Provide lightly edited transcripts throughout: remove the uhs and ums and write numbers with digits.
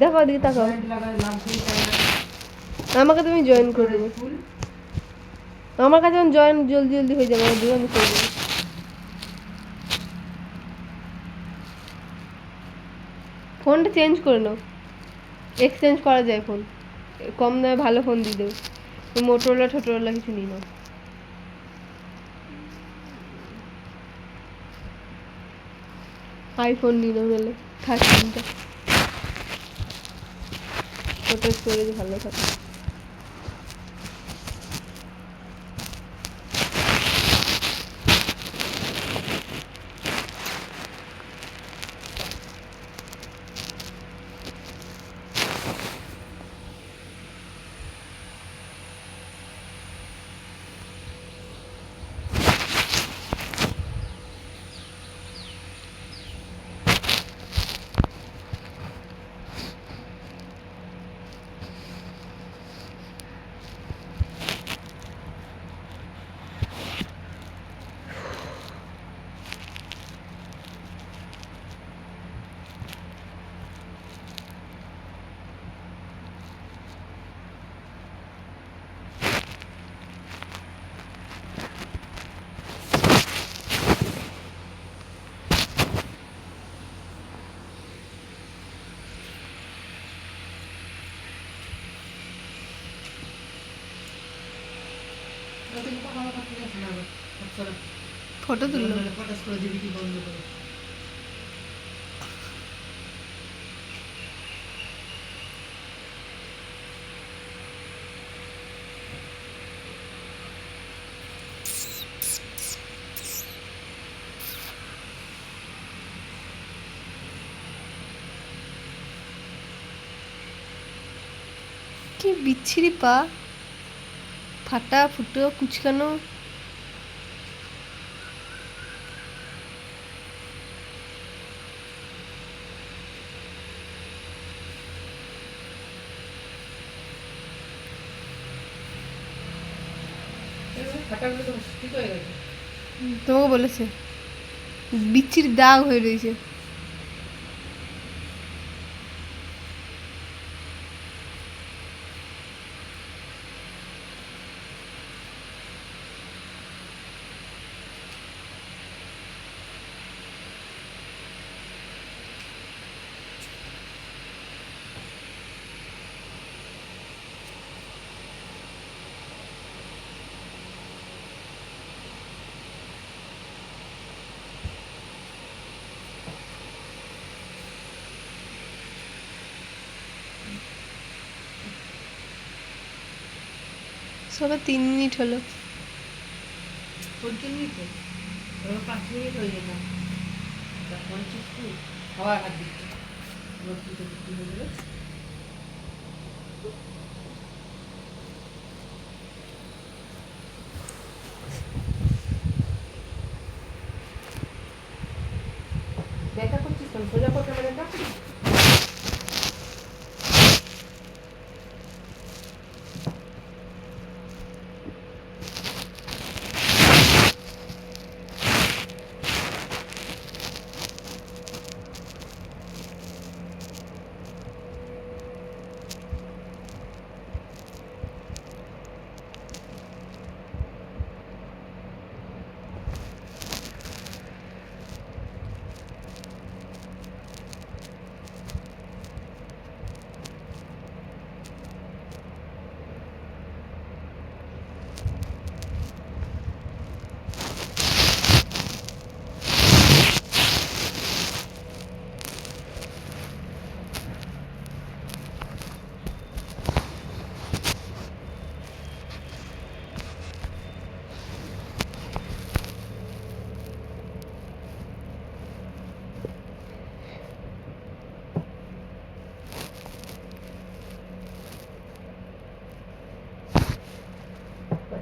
দেখো দিকে তাকাও, আমাকে তুমি জয়েন করে দেবে, আমার কাছে জয়েন জলদি জলদি হয়ে যাবে, জয়েন করে দেবে। ফোনটা চেঞ্জ করে নাও, এক্সচেঞ্জ করা যায় ফোন, কম দামে ভালো ফোন দিয়ে দেবো, মোটরোলা ঠোটরোলা কিছু নিয়ে নাও। আইফোন নিয়ে নাও, নাহলে 13টা, ফটো স্টোরেজ ভালো থাকে। ফটো তুললো, কি বিচ্ছিরি পা, ফাটা ফুটো কুচকানো। তোমাকে বলেছে বিচ্ছিরি দাগ হয়ে রয়েছে। সবে 3 মিনিট হলো। 5 মিনিট হয়ে যেত, খাওয়ার হাত দিচ্ছে। দেখা করছিস তো, সোজা করতে পারে না।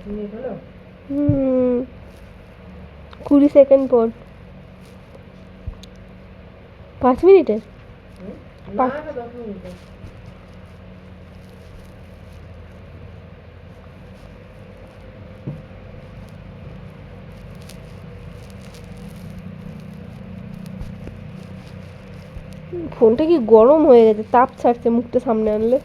মিনিট হলো? 20 সেকেন্ড পর 5 মিনিটে, না 10 মিনিটে। ফোনটা কি গরম হয়ে গেছে, তাপ ছাড়ছে মুখটা সামনে আনলে।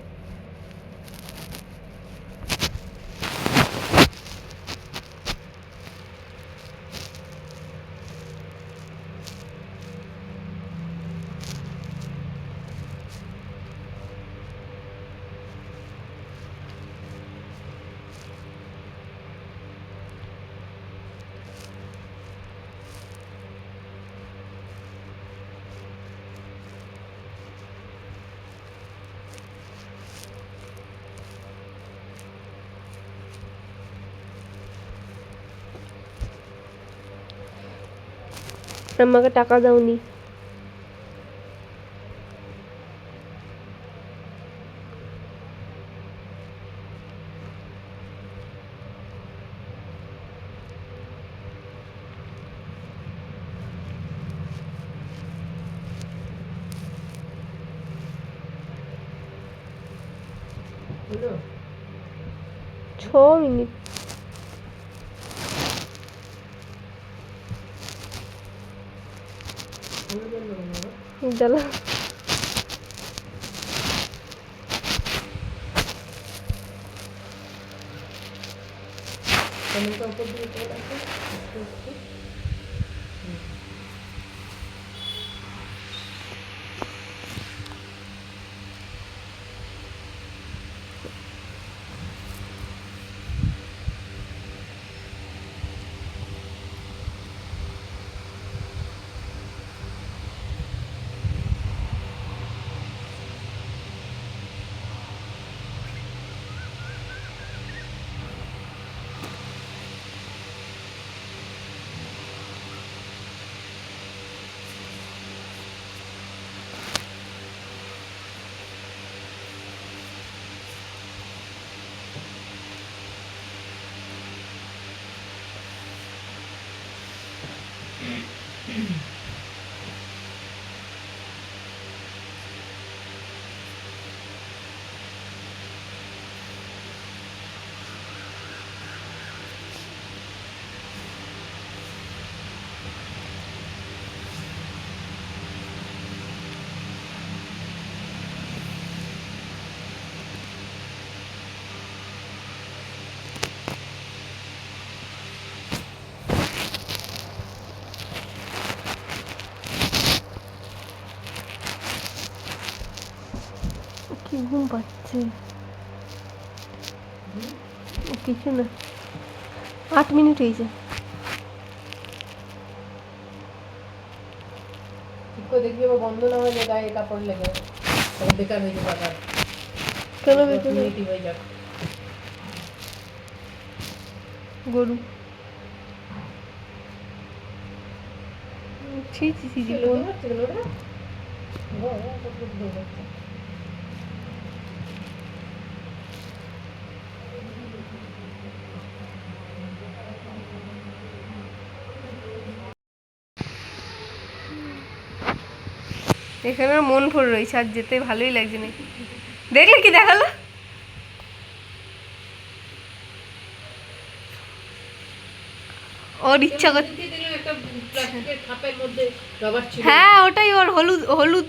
আমাকে টাকা দাওনি। ছ মিনিট জ্বালা। কি ঘুম পাচ্ছে, কিছু না, 8 মিনিট হয়েছে। দেখবি বন্ধ না হয়ে গায়ে কাপড় লেগে বেকার হয়ে যাবে। কেন বেকার হয়ে যাক গরু। ছি ছি ছি এখানে মন ভরে রয়েছে, আর যেতে ভালোই লাগছে না। দেখলে কি দেখালো, ওর ইচ্ছা করছে। হ্যাঁ ওটাই ওর, হলুদ হলুদ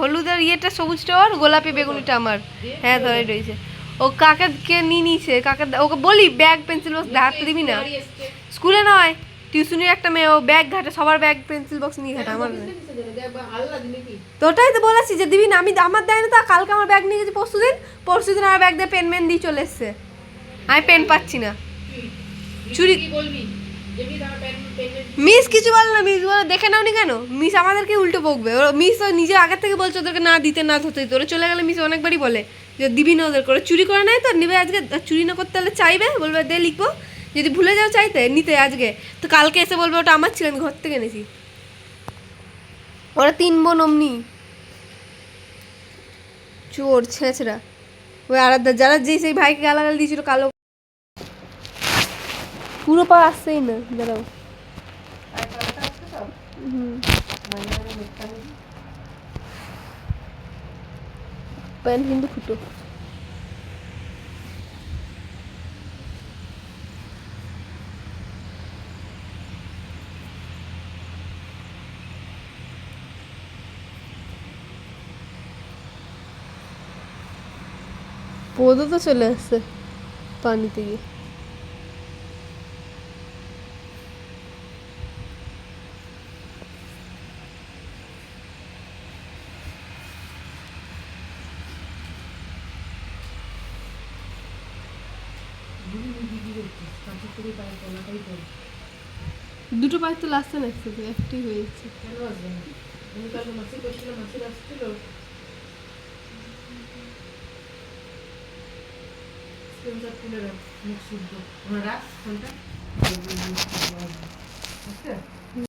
হলুদের ইয়েটা সবুজটা ওর, গোলাপি বেগুনিটা আমার। হ্যাঁ ধরে রয়েছে। ও কাকে কে নিয়ে নিয়েছে, কাকে ওকে বলি ব্যাগ পেন্সিল বক্স হাতে দিবি না। স্কুলে নয়, টিউশনের একটা মেয়ে, ও ব্যাগ ঘাটে, সবার ব্যাগ পেন্সিল বক্স নিয়ে ঘাটে, আমার তো ওটাই তো বলেছি যে দিবি না। আমি আমার দেয় না, তা কালকে আমার ব্যাগ নিয়ে গেছি, পরশুদিন আমার ব্যাগ দিয়ে পেন মেন দিয়ে চলে এসছে। আমি পেন পাচ্ছি না। চুরি মিস কিছু বলে না, মিস বলে দেখে নাও নি কেন, মিস আমাদেরকে উল্টো বকবে। মিস নিজে আগের থেকে বলছে ওদেরকে না দিতে, না ধরতে দিতে। ওরা চলে গেলে মিস অনেকবারই বলে যে দিবি না ওদের করে, চুরি করে নেয় তো নিবে। আজকে চুরি না করতে হলে চাইবে, বলবে দে লিখবো। যদি ভুলে যাও চাইতে নিতে আজকে, তো কালকে এসে বলবে ওটা আমার ছিল, আমি ঘর থেকে এনেছি। ওরা 3 বোন অমনি চোর ছেঁচড়া। ওই আরাধ্যা যারা যে সেই ভাইকে গালাগাল দিয়েছিল কালো, পুরো পা আসছেই না। দাঁড়াও প্যান্ট কিন্তু ফুটো। পোদও তো চলে আসছে পানি থেকে। দুটো পায়ের তো লাগছে না, একটি হয়ে যাচ্ছে। মুখ শুদ্ধ রাখ ফোনটা।